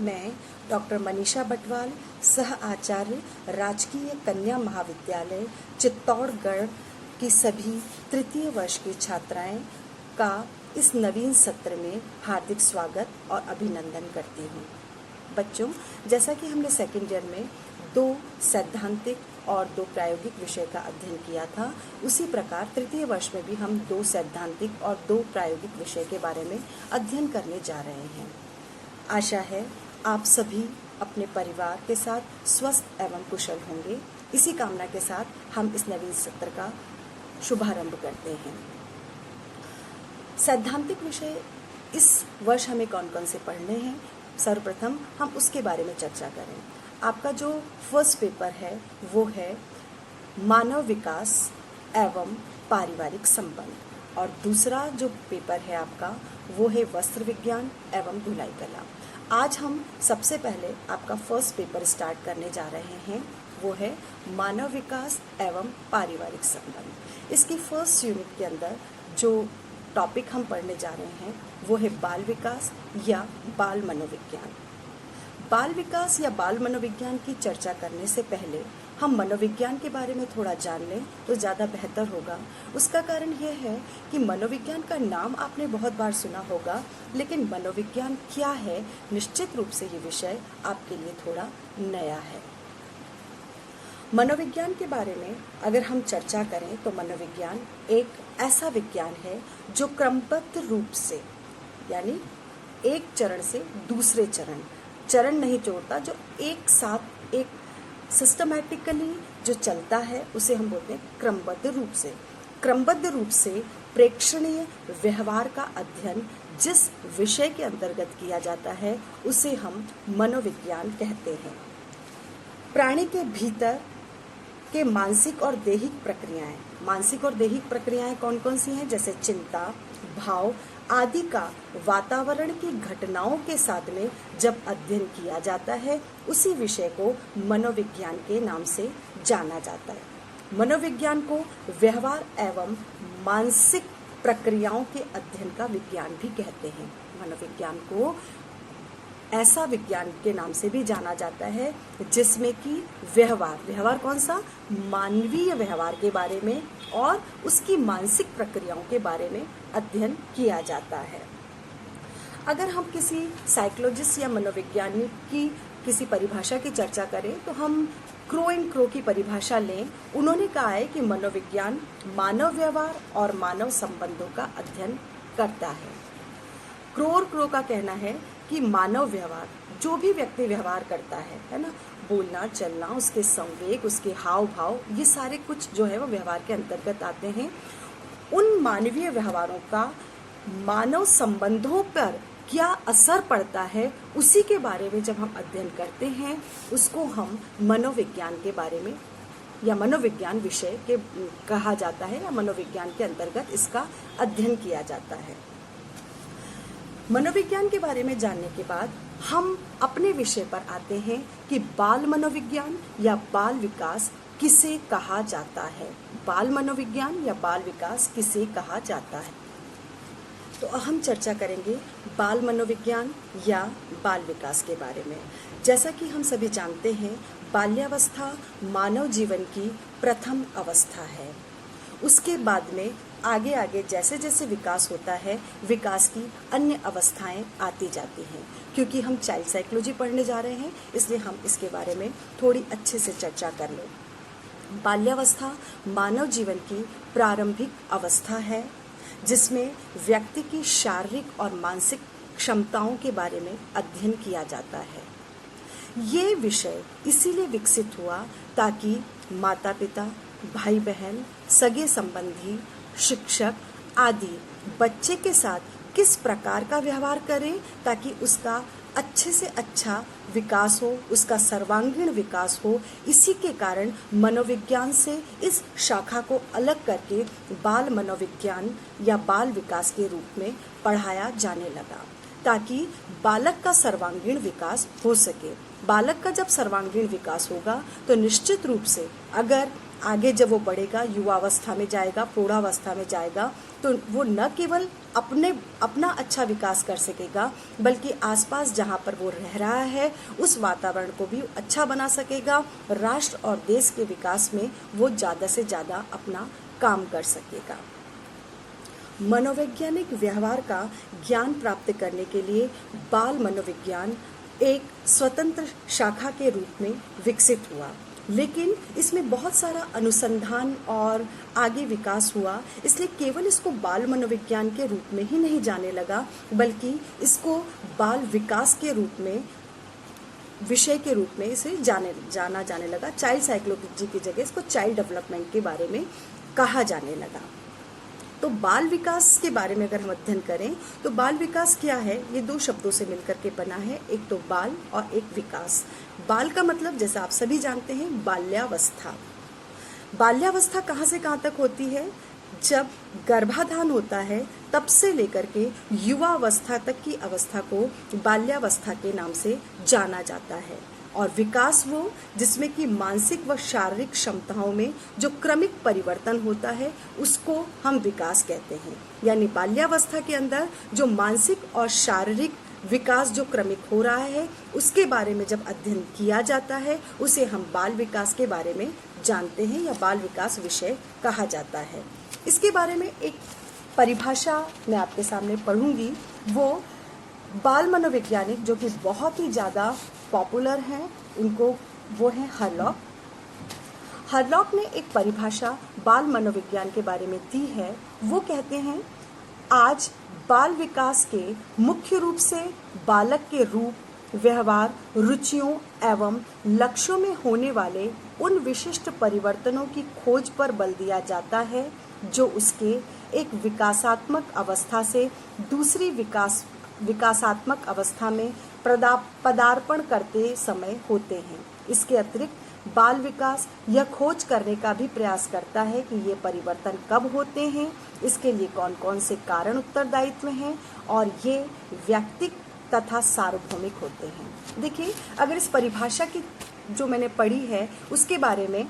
मैं डॉक्टर मनीषा बटवाल, सह आचार्य, राजकीय कन्या महाविद्यालय चित्तौड़गढ़ की सभी तृतीय वर्ष की छात्राएं का इस नवीन सत्र में हार्दिक स्वागत और अभिनंदन करती हूँ। बच्चों, जैसा कि हमने सेकेंड ईयर में 2 सैद्धांतिक और 2 प्रायोगिक विषय का अध्ययन किया था, उसी प्रकार तृतीय वर्ष में भी हम 2 सैद्धांतिक और 2 प्रायोगिक विषय के बारे में अध्ययन करने जा रहे हैं। आशा है आप सभी अपने परिवार के साथ स्वस्थ एवं कुशल होंगे। इसी कामना के साथ हम इस नवीन सत्र का शुभारंभ करते हैं। सैद्धांतिक विषय इस वर्ष हमें कौन कौन से पढ़ने हैं, सर्वप्रथम हम उसके बारे में चर्चा करें। आपका जो फर्स्ट पेपर है वो है मानव विकास एवं पारिवारिक संबंध, और दूसरा जो पेपर है आपका वो है वस्त्र विज्ञान एवं धुलाई कला। आज हम सबसे पहले आपका फर्स्ट पेपर स्टार्ट करने जा रहे हैं, वो है मानव विकास एवं पारिवारिक संबंध। इसकी फर्स्ट यूनिट के अंदर जो टॉपिक हम पढ़ने जा रहे हैं वो है बाल विकास या बाल मनोविज्ञान। बाल विकास या बाल मनोविज्ञान की चर्चा करने से पहले हम मनोविज्ञान के बारे में थोड़ा जान लें तो ज़्यादा बेहतर होगा। उसका कारण यह है कि मनोविज्ञान का नाम आपने बहुत बार सुना होगा, लेकिन मनोविज्ञान क्या है, निश्चित रूप से ये विषय आपके लिए थोड़ा नया है। मनोविज्ञान के बारे में अगर हम चर्चा करें तो मनोविज्ञान एक ऐसा विज्ञान है जो क्रमबद्ध रूप से, यानी एक चरण से दूसरे चरण नहीं छोड़ता, जो एक साथ एक सिस्टमैटिकली जो चलता है उसे हम बोलते हैं क्रमबद्ध रूप से प्रेक्षणीय व्यवहार का अध्ययन जिस विषय के अंतर्गत किया जाता है उसे हम मनोविज्ञान कहते हैं। प्राणी के भीतर के मानसिक और दैहिक प्रक्रियाएं कौन कौन सी हैं, जैसे चिंता, भाव आदि का वातावरण की घटनाओं के साथ में जब अध्ययन किया जाता है उसी विषय को मनोविज्ञान के नाम से जाना जाता है। मनोविज्ञान को व्यवहार एवं मानसिक प्रक्रियाओं के अध्ययन का विज्ञान भी कहते हैं। मनोविज्ञान को ऐसा विज्ञान के नाम से भी जाना जाता है जिसमें कि व्यवहार कौन सा, मानवीय व्यवहार के बारे में और उसकी मानसिक प्रक्रियाओं के बारे में अध्ययन किया जाता है। अगर हम किसी साइकोलॉजिस्ट या मनोविज्ञानी की किसी परिभाषा की चर्चा करें तो हम क्रो की परिभाषा लें। उन्होंने कहा है कि मनोविज्ञान मानव व्यवहार और मानव संबंधों का अध्ययन करता है। क्रो का कहना है कि मानव व्यवहार, जो भी व्यक्ति व्यवहार करता है ना, बोलना चलना, उसके संवेग, उसके हाव भाव, ये सारे कुछ जो है वो व्यवहार के अंतर्गत आते हैं। उन मानवीय व्यवहारों का मानव संबंधों पर क्या असर पड़ता है उसी के बारे में जब हम अध्ययन करते हैं उसको हम मनोविज्ञान के बारे में या मनोविज्ञान विषय के कहा जाता है, या मनोविज्ञान के अंतर्गत इसका अध्ययन किया जाता है। मनोविज्ञान के बारे में जानने के बाद हम अपने विषय पर आते हैं कि बाल मनोविज्ञान या बाल विकास किसे कहा जाता है। बाल मनोविज्ञान या बाल विकास किसे कहा जाता है, तो हम चर्चा करेंगे बाल मनोविज्ञान या बाल विकास के बारे में। जैसा कि हम सभी जानते हैं, बाल्यावस्था मानव जीवन की प्रथम अवस्था है। उसके बाद में आगे जैसे जैसे विकास होता है, विकास की अन्य अवस्थाएं आती जाती हैं। क्योंकि हम चाइल्ड साइकोलॉजी पढ़ने जा रहे हैं इसलिए हम इसके बारे में थोड़ी अच्छे से चर्चा कर लें। बाल्यावस्था मानव जीवन की प्रारंभिक अवस्था है जिसमें व्यक्ति की शारीरिक और मानसिक क्षमताओं के बारे में अध्ययन किया जाता है। ये विषय इसीलिए विकसित हुआ ताकि माता पिता, भाई बहन, सगे संबंधी, शिक्षक आदि बच्चे के साथ किस प्रकार का व्यवहार करें ताकि उसका अच्छे से अच्छा विकास हो, उसका सर्वांगीण विकास हो। इसी के कारण मनोविज्ञान से इस शाखा को अलग करके बाल मनोविज्ञान या बाल विकास के रूप में पढ़ाया जाने लगा। ताकि बालक का सर्वांगीण विकास हो सके। बालक का जब सर्वांगीण विकास होगा तो निश्चित रूप से अगर आगे जब वो बढ़ेगा, युवावस्था में जाएगा, प्रौढ़ावस्था में जाएगा, तो वो न केवल अपना अच्छा विकास कर सकेगा बल्कि आसपास जहाँ पर वो रह रहा है उस वातावरण को भी अच्छा बना सकेगा। राष्ट्र और देश के विकास में वो ज़्यादा से ज़्यादा अपना काम कर सकेगा। मनोवैज्ञानिक व्यवहार का ज्ञान प्राप्त करने के लिए बाल मनोविज्ञान एक स्वतंत्र शाखा के रूप में विकसित हुआ, लेकिन इसमें बहुत सारा अनुसंधान और आगे विकास हुआ, इसलिए केवल इसको बाल मनोविज्ञान के रूप में ही नहीं जाने लगा बल्कि इसको बाल विकास के रूप में, विषय के रूप में इसे जाना जाने लगा। चाइल्ड साइकोलॉजी की जगह इसको चाइल्ड डेवलपमेंट के बारे में कहा जाने लगा। तो बाल विकास के बारे में अगर हम अध्ययन करें तो बाल विकास क्या है, ये दो शब्दों से मिलकर के बना है, एक तो बाल और एक विकास। बाल का मतलब जैसा आप सभी जानते हैं बाल्यावस्था। बाल्यावस्था कहाँ से कहाँ तक होती है? जब गर्भाधान होता है तब से लेकर के युवावस्था तक की अवस्था को बाल्यावस्था के नाम से जाना जाता है। और विकास वो जिसमें कि मानसिक व शारीरिक क्षमताओं में जो क्रमिक परिवर्तन होता है उसको हम विकास कहते हैं। यानी बाल्यावस्था के अंदर जो मानसिक और शारीरिक विकास जो क्रमिक हो रहा है उसके बारे में जब अध्ययन किया जाता है उसे हम बाल विकास के बारे में जानते हैं या बाल विकास विषय कहा जाता है। इसके बारे में एक परिभाषा मैं आपके सामने पढ़ूंगी। वो बाल मनोवैज्ञानिक जो कि बहुत ही ज़्यादा पॉपुलर हैं, उनको वो हैं हरलॉक। हरलॉक ने एक परिभाषा बाल मनोविज्ञान के बारे में दी है। वो कहते हैं, आज बाल विकास के मुख्य रूप से बालक के रूप, व्यवहार, रुचियों एवं लक्ष्यों में होने वाले उन विशिष्ट परिवर्तनों की खोज पर बल दिया जाता है जो उसके एक विकासात्मक अवस्था से दूसरी विकासात्मक अवस्था में पदार्पण करते समय होते हैं। इसके अतिरिक्त बाल विकास यह खोज करने का भी प्रयास करता है कि ये परिवर्तन कब होते हैं, इसके लिए कौन कौन से कारण उत्तरदायित्व हैं और ये व्यक्तिगत तथा सार्वभौमिक होते हैं। देखिए, अगर इस परिभाषा की जो मैंने पढ़ी है उसके बारे में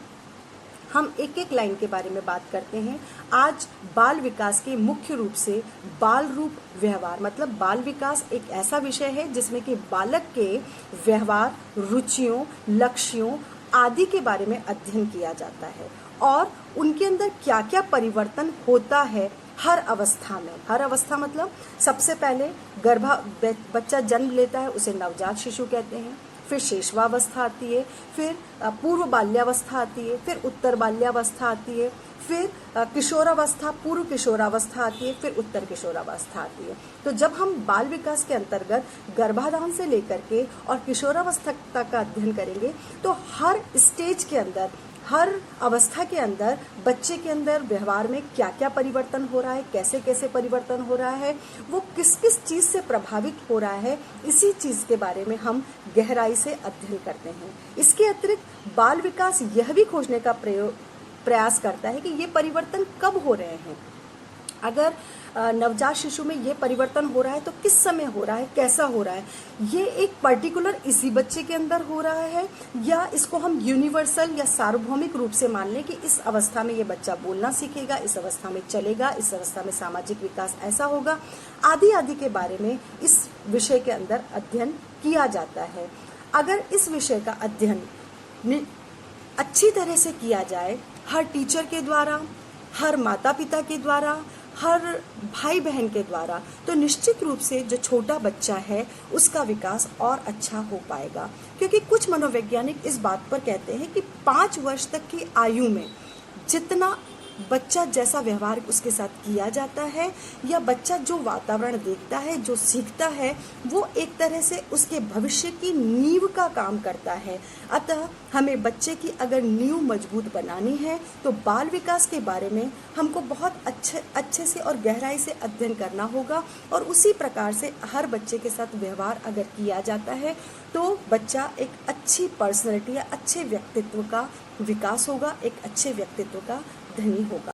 हम एक एक लाइन के बारे में बात करते हैं। आज बाल विकास के मुख्य रूप से बाल रूप व्यवहार, मतलब बाल विकास एक ऐसा विषय है जिसमें कि बालक के व्यवहार, रुचियों, लक्ष्यों आदि के बारे में अध्ययन किया जाता है और उनके अंदर क्या क्या परिवर्तन होता है हर अवस्था में। हर अवस्था मतलब सबसे पहले बच्चा जन्म लेता है उसे नवजात शिशु कहते हैं, फिर शेषवावस्था आती है, फिर पूर्व बाल्यावस्था आती है, फिर उत्तर बाल्यावस्था आती है, फिर किशोरावस्था, पूर्व किशोरावस्था आती है, फिर उत्तर किशोरावस्था आती है। तो जब हम बाल विकास के अंतर्गत गर्भाधान से लेकर के और किशोरावस्था तक का अध्ययन करेंगे तो हर स्टेज के अंदर, हर अवस्था के अंदर बच्चे के अंदर व्यवहार में क्या क्या परिवर्तन हो रहा है, कैसे कैसे परिवर्तन हो रहा है, वो किस किस चीज़ से प्रभावित हो रहा है, इसी चीज़ के बारे में हम गहराई से अध्ययन करते हैं। इसके अतिरिक्त बाल विकास यह भी खोजने का प्रयास करता है कि ये परिवर्तन कब हो रहे हैं। अगर नवजात शिशु में ये परिवर्तन हो रहा है तो किस समय हो रहा है, कैसा हो रहा है, ये एक पर्टिकुलर इसी बच्चे के अंदर हो रहा है या इसको हम यूनिवर्सल या सार्वभौमिक रूप से मान लें कि इस अवस्था में ये बच्चा बोलना सीखेगा, इस अवस्था में चलेगा, इस अवस्था में सामाजिक विकास ऐसा होगा, आदि आदि के बारे में इस विषय के अंदर अध्ययन किया जाता है। अगर इस विषय का अध्ययन अच्छी तरह से किया जाए, हर टीचर के द्वारा, हर माता पिता के द्वारा, हर भाई बहन के द्वारा, तो निश्चित रूप से जो छोटा बच्चा है उसका विकास और अच्छा हो पाएगा। क्योंकि कुछ मनोवैज्ञानिक इस बात पर कहते हैं कि 5 वर्ष तक की आयु में जितना बच्चा जैसा व्यवहार उसके साथ किया जाता है या बच्चा जो वातावरण देखता है, जो सीखता है, वो एक तरह से उसके भविष्य की नींव का काम करता है। अतः हमें बच्चे की अगर नींव मजबूत बनानी है तो बाल विकास के बारे में हमको बहुत अच्छे से और गहराई से अध्ययन करना होगा और उसी प्रकार से हर बच्चे के साथ व्यवहार अगर किया जाता है तो बच्चा एक अच्छी पर्सनैलिटी या अच्छे व्यक्तित्व का विकास होगा, एक अच्छे व्यक्तित्व का धनी होगा।